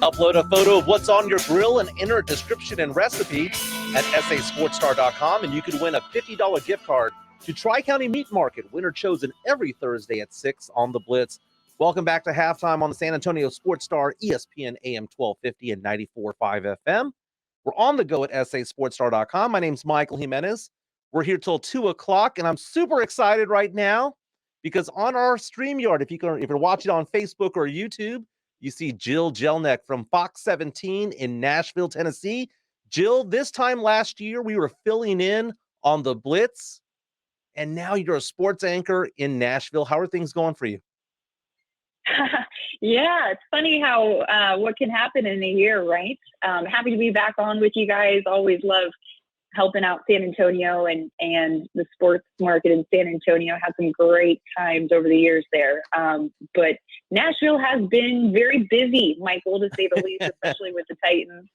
Upload a photo of what's on your grill and enter a description and recipe at sasportstar.com, and you could win a $50 gift card to Tri-County Meat Market, winner chosen every Thursday at 6 on the Blitz. Welcome back to Halftime on the San Antonio Sports Star, ESPN AM 1250 and 94.5 FM. We're on the go at sasportstar.com. My name's Michael Jimenez. We're here till 2 o'clock, and I'm super excited right now because on our StreamYard, if you're watching on Facebook or YouTube, you see Jill Jelnick from Fox 17 in Nashville, Tennessee. Jill, this time last year, we were filling in on the Blitz, and now you're a sports anchor in Nashville. How are things going for you? Yeah, it's funny how what can happen in a year, right? Happy to be back on with you guys. Always love helping out San Antonio and the sports market in San Antonio. Had some great times over the years there. But Nashville has been very busy, Michael, to say the least, especially with the Titans.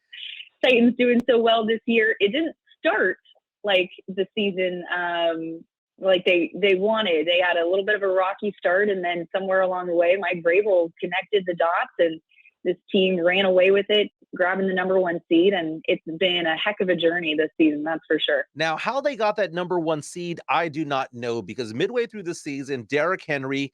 Titans doing so well this year. It didn't start like the season like they wanted. They had a little bit of a rocky start, and then somewhere along the way, Mike Vrabel connected the dots, and this team ran away with it, grabbing the number 1 seed, and it's been a heck of a journey this season, that's for sure. Now, how they got that number 1 seed, I do not know, because midway through the season, Derrick Henry,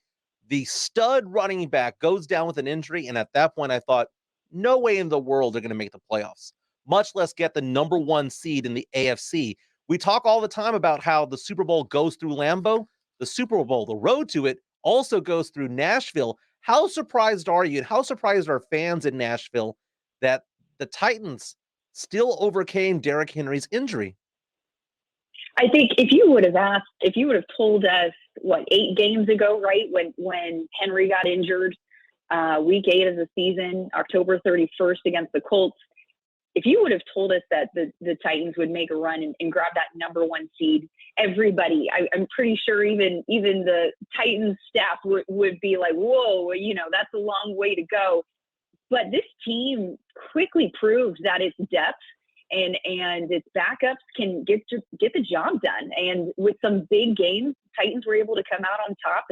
the stud running back, goes down with an injury, and at that point, I thought, no way in the world they're going to make the playoffs, much less get the number 1 seed in the AFC. We talk all the time about how the Super Bowl goes through Lambeau. The Super Bowl, the road to it, also goes through Nashville. How surprised are you, and how surprised are fans in Nashville that the Titans still overcame Derrick Henry's injury? I think if you would have told us, 8 games ago, right, when Henry got injured, week 8 of the season, October 31st against the Colts, if you would have told us that the Titans would make a run and grab that number 1 seed, everybody, I'm pretty sure even the Titans staff would be like, whoa, that's a long way to go. But this team quickly proved that its depth and its backups can get the job done. And with some big games, Titans were able to come out on top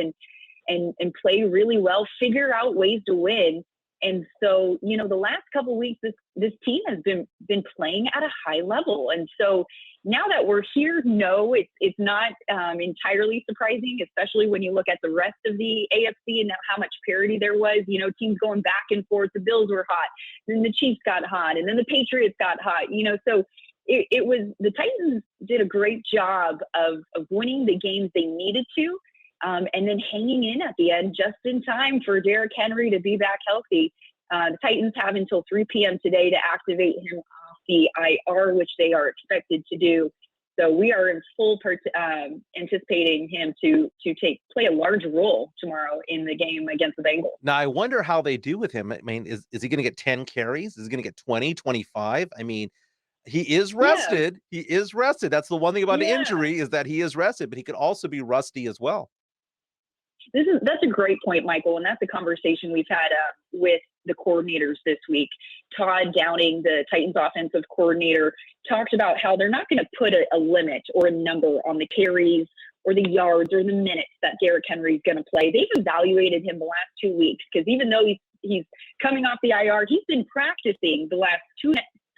and play really well, figure out ways to win. And so, the last couple of weeks, this team has been playing at a high level. And so now that we're here, no, it's not entirely surprising, especially when you look at the rest of the AFC and how much parity there was. Teams going back and forth. The Bills were hot, then the Chiefs got hot, and then the Patriots got hot. So it was the Titans did a great job of winning the games they needed to. And then hanging in at the end just in time for Derrick Henry to be back healthy. The Titans have until 3 p.m. today to activate him off the IR, which they are expected to do. So we are in full anticipating him to play a large role tomorrow in the game against the Bengals. Now, I wonder how they do with him. I mean, is he going to get 10 carries? Is he going to get 20, 25? I mean, he is rested. Yeah. He is rested. That's the one thing about the injury is that he is rested, but he could also be rusty as well. That's a great point, Michael, and that's a conversation we've had with the coordinators this week. Todd Downing, the Titans offensive coordinator, talked about how they're not going to put a limit or a number on the carries or the yards or the minutes that Derrick Henry is going to play. They've evaluated him the last 2 weeks because even though he's coming off the IR, he's been practicing the last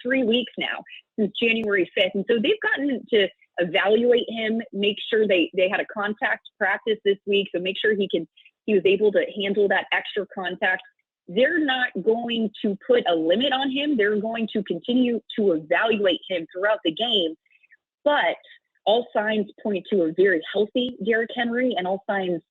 3 weeks now since January 5th, and so they've gotten to evaluate him, make sure they had a contact practice this week, so make sure he was able to handle that extra contact. They're not going to put a limit on him. They're going to continue to evaluate him throughout the game. But all signs point to a very healthy Derrick Henry, and all signs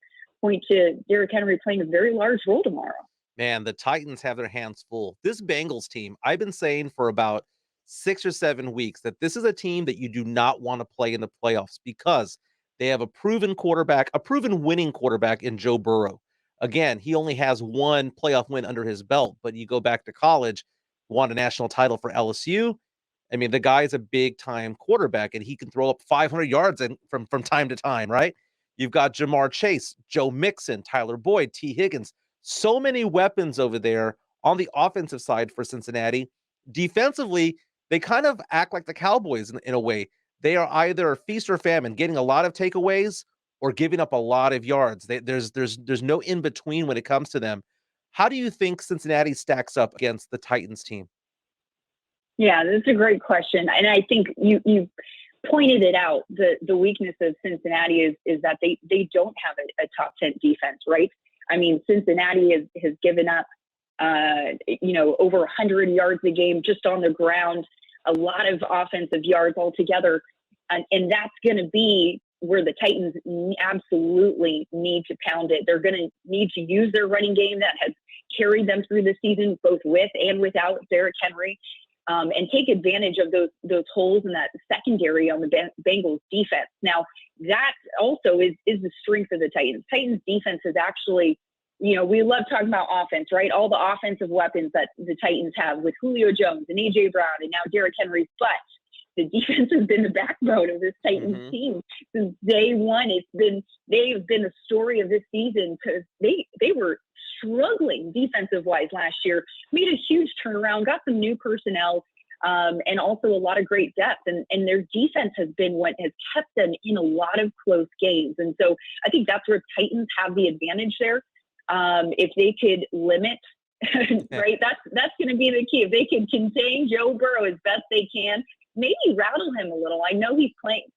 point to Derrick Henry playing a very large role tomorrow. Man, the Titans have their hands full. This Bengals team, I've been saying for about 6 or 7 weeks that this is a team that you do not want to play in the playoffs because they have a proven quarterback, a proven winning quarterback in Joe Burrow. Again, he only has 1 playoff win under his belt, but you go back to college, won a national title for LSU. I mean, the guy is a big-time quarterback, and he can throw up 500 yards from time to time, right? You've got Jamar Chase, Joe Mixon, Tyler Boyd, T. Higgins. So many weapons over there on the offensive side for Cincinnati. Defensively, they kind of act like the Cowboys in a way. They are either feast or famine, getting a lot of takeaways or giving up a lot of yards. There's no in between when it comes to them. How do you think Cincinnati stacks up against the Titans team? Yeah, that's a great question. And I think you pointed it out. The weakness of Cincinnati is that they don't have a top 10 defense, right? I mean, Cincinnati has given up, over 100 yards a game just on the ground, a lot of offensive yards altogether. And that's going to be where the Titans absolutely need to pound it. They're going to need to use their running game that has carried them through the season, both with and without Derrick Henry, and take advantage of those holes in that secondary on the Bengals defense. Now, that also is the strength of the Titans. Titans defense is actually, we love talking about offense, right? All the offensive weapons that the Titans have with Julio Jones and A.J. Brown and now Derrick Henry, but the defense has been the backbone of this Titans team since day one. They've been the story of this season because they were struggling defensive-wise last year, made a huge turnaround, got some new personnel, and also a lot of great depth. And their defense has been what has kept them in a lot of close games. And so I think that's where Titans have the advantage there. If they could limit, right, that's going to be the key. If they can contain Joe Burrow as best they can, maybe rattle him a little. I know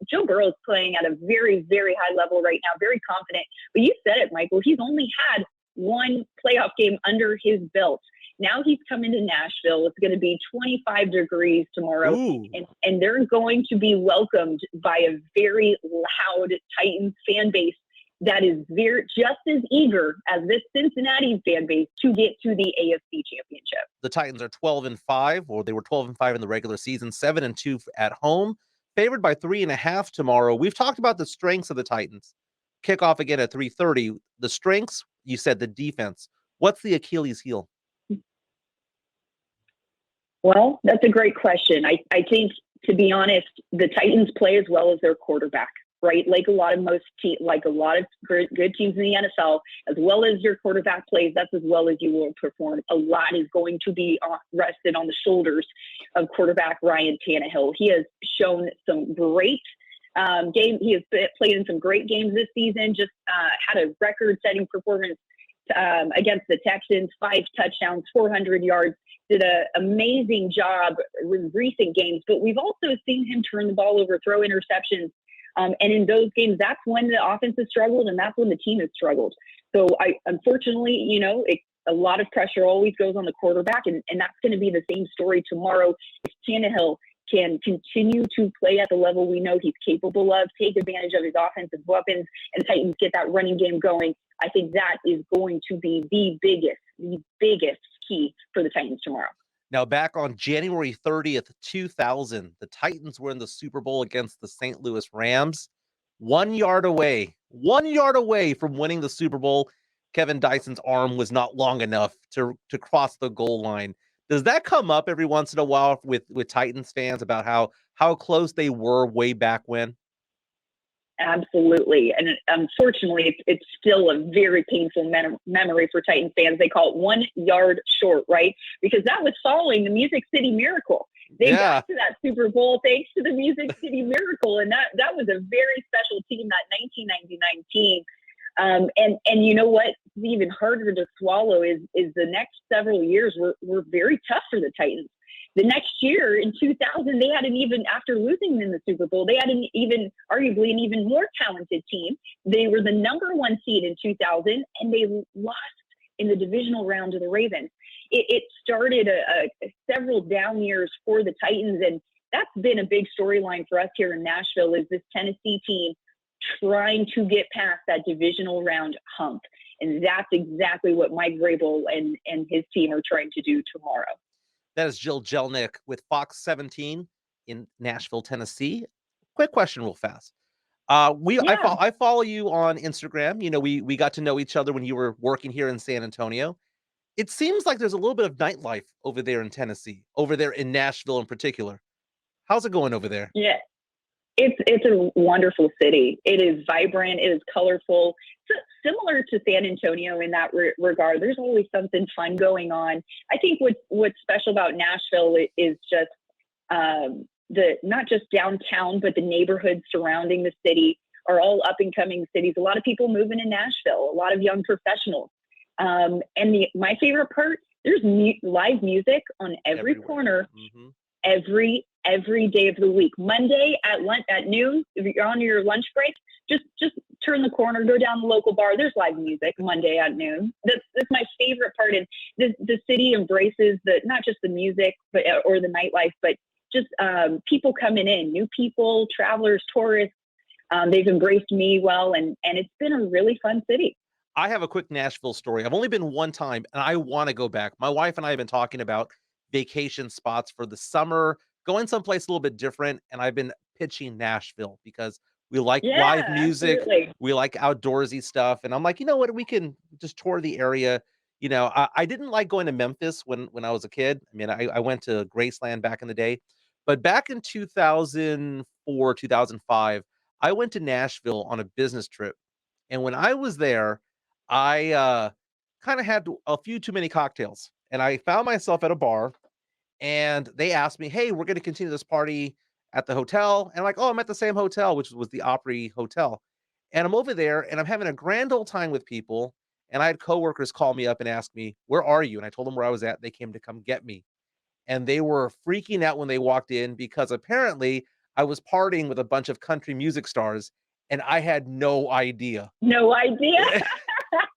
Joe Burrow is playing at a very, very high level right now, very confident. But you said it, Michael, he's only had one playoff game under his belt. Now he's coming to Nashville. It's going to be 25 degrees tomorrow, and they're going to be welcomed by a very loud Titans fan base that is just as eager as this Cincinnati fan base to get to the AFC Championship. The Titans are 12-5, or they were 12-5 in the regular season, 7-2 at home, favored by 3.5 tomorrow. We've talked about the strengths of the Titans. Kickoff again at 3:30. The strengths, you said the defense. What's the Achilles heel? Well, that's a great question. I think, to be honest, the Titans play as well as their quarterback, right? Like a lot of good teams in the NFL, as well as your quarterback plays, that's as well as you will perform. A lot is going to be rested on the shoulders of quarterback Ryan Tannehill. He has shown some great game. He has played in some great games this season, just had a record-setting performance against the Texans, 5 touchdowns, 400 yards, did an amazing job in recent games. But we've also seen him turn the ball over, throw interceptions. And in those games, that's when the offense has struggled, and that's when the team has struggled. So unfortunately, a lot of pressure always goes on the quarterback, and that's going to be the same story tomorrow. If Tannehill can continue to play at the level we know he's capable of, take advantage of his offensive weapons, and Titans get that running game going, I think that is going to be the biggest key for the Titans tomorrow. Now, back on January 30th, 2000, the Titans were in the Super Bowl against the St. Louis Rams. 1 yard away from winning the Super Bowl. Kevin Dyson's arm was not long enough to cross the goal line. Does that come up every once in a while with Titans fans about how close they were way back when? Absolutely. And unfortunately, it's still a very painful memory for Titans fans. They call it 1 yard short, right? Because that was following the Music City Miracle. They got to that Super Bowl thanks to the Music City Miracle. And that was a very special team, that 1999 team. And you know what's even harder to swallow is the next several years were very tough for the Titans. The next year in 2000, they had after losing in the Super Bowl, they had arguably an even more talented team. They were the number 1 seed in 2000, and they lost in the divisional round to the Ravens. It started several down years for the Titans, and that's been a big storyline for us here in Nashville, is this Tennessee team trying to get past that divisional round hump. And that's exactly what Mike Vrabel and his team are trying to do tomorrow. That is Jill Jelnick with Fox 17 in Nashville, Tennessee. Quick question real fast. I follow you on Instagram. We got to know each other when you were working here in San Antonio. It seems like there's a little bit of nightlife over there in Tennessee, over there in Nashville in particular. How's it going over there? Yeah, it's a wonderful city. It is vibrant. It is colorful. Similar to San Antonio in that regard. There's always something fun going on. I think what's special about Nashville is just not just downtown, but the neighborhoods surrounding the city are all up and coming cities. A lot of people moving in Nashville, a lot of young professionals. My favorite part, there's live music on every corner, every day of the week. Monday at noon, if you're on your lunch break, just turn the corner, go down the local bar. There's live music Monday at noon. That's my favorite part. And the city embraces not just the music, or the nightlife, but just people coming in, new people, travelers, tourists. They've embraced me well, and it's been a really fun city. I have a quick Nashville story. I've only been one time, and I want to go back. My wife and I have been talking about vacation spots for the summer, going someplace a little bit different, and I've been pitching Nashville because we like live music, absolutely. we like outdoorsy stuff, and I'm like, you know what, we can just tour the area. I didn't like going to Memphis when I was a kid. I mean, I went to Graceland back in the day, but back in 2004, 2005, I went to Nashville on a business trip, and when I was there, I kind of had a few too many cocktails, and I found myself at a bar, and they asked me, "Hey, we're going to continue this party at the hotel." And I'm like, "Oh, I'm at the same hotel, which was the Opry Hotel." And I'm over there, and I'm having a grand old time with people. And I had coworkers call me up and ask me, "Where are you?" And I told them where I was at. They came to come get me, and they were freaking out when they walked in because apparently I was partying with a bunch of country music stars, and I had no idea. No idea.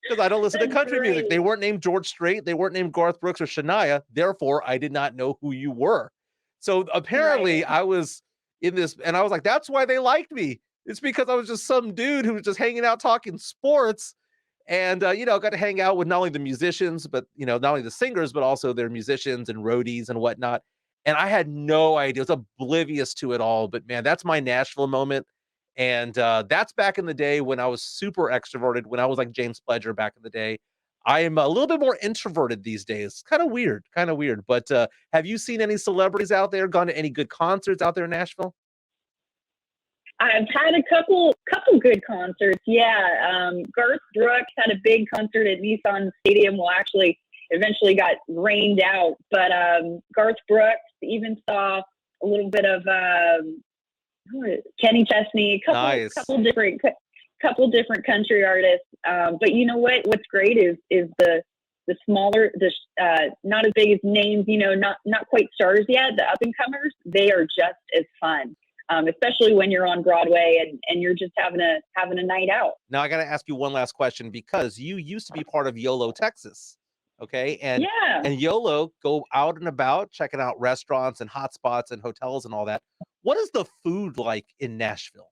Because I don't listen to That's country music. great. They weren't named George Strait. They weren't named Garth Brooks or Shania. Therefore, I did not know who you were. So apparently, Right. I was in this, and I was like, that's why they liked me. It's because I was just some dude who was just hanging out talking sports, and got to hang out with not only the musicians, but not only the singers, but also their musicians and roadies and whatnot. And I had no idea. I was oblivious to it all. But man, that's my Nashville moment. And that's back in the day when I was super extroverted, when I was like James Pledger back in the day. I am a little bit more introverted these days. Kind of weird, kind of weird. But have you seen any celebrities out there? Gone to any good concerts out there in Nashville? I've had a couple good concerts. Yeah, Garth Brooks had a big concert at Nissan Stadium. Well, actually, eventually got rained out. But Garth Brooks, even saw a little bit of Kenny Chesney, Nice. couple different country artists. But you know what? What's great is the smaller, not as big as names. Not quite stars yet. The up and comers, they are just as fun. Especially when you're on Broadway and you're just having a night out. Now I got to ask you one last question because you used to be part of YOLO, Texas. Okay. And YOLO go out and about, checking out restaurants and hot spots and hotels and all that. What is the food like in Nashville?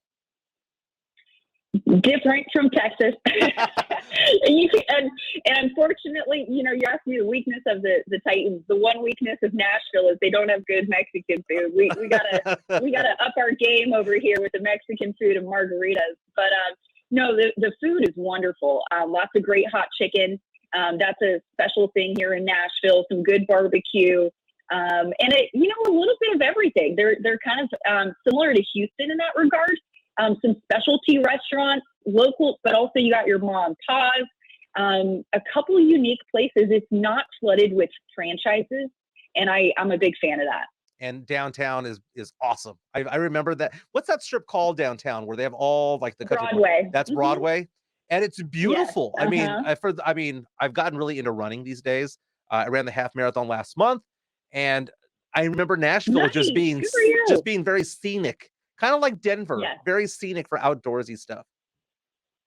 Different from Texas. and unfortunately, you asked me the weakness of the Titans. The one weakness of Nashville is they don't have good Mexican food. We gotta up our game over here with the Mexican food and margaritas. But no, the food is wonderful. Lots of great hot chicken. That's a special thing here in Nashville. Some good barbecue. And a little bit of everything. They're kind of similar to Houston in that regard. Some specialty restaurants, local, but also you got your mom and pa's. A couple unique places. It's not flooded with franchises, and I'm a big fan of that. And downtown is awesome. I remember that. What's that strip called downtown where they have all like the country? Broadway. That's Broadway, and it's beautiful. Yes. I mean, I've gotten really into running these days. I ran the half marathon last month, and I remember Nashville just being very scenic. Kind of like Denver, very scenic for outdoorsy stuff.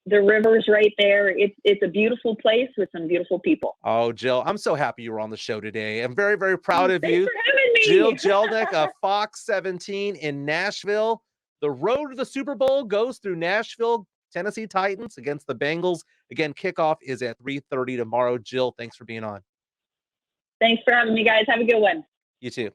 The river's right there. It's a beautiful place with some beautiful people. Oh, Jill, I'm so happy you were on the show today. I'm very, very proud of you. Thanks for having me. Jill Jelnick of Fox 17 in Nashville. The road to the Super Bowl goes through Nashville. Tennessee Titans against the Bengals. Again, kickoff is at 3:30 tomorrow. Jill, thanks for being on. Thanks for having me, guys. Have a good one. You too.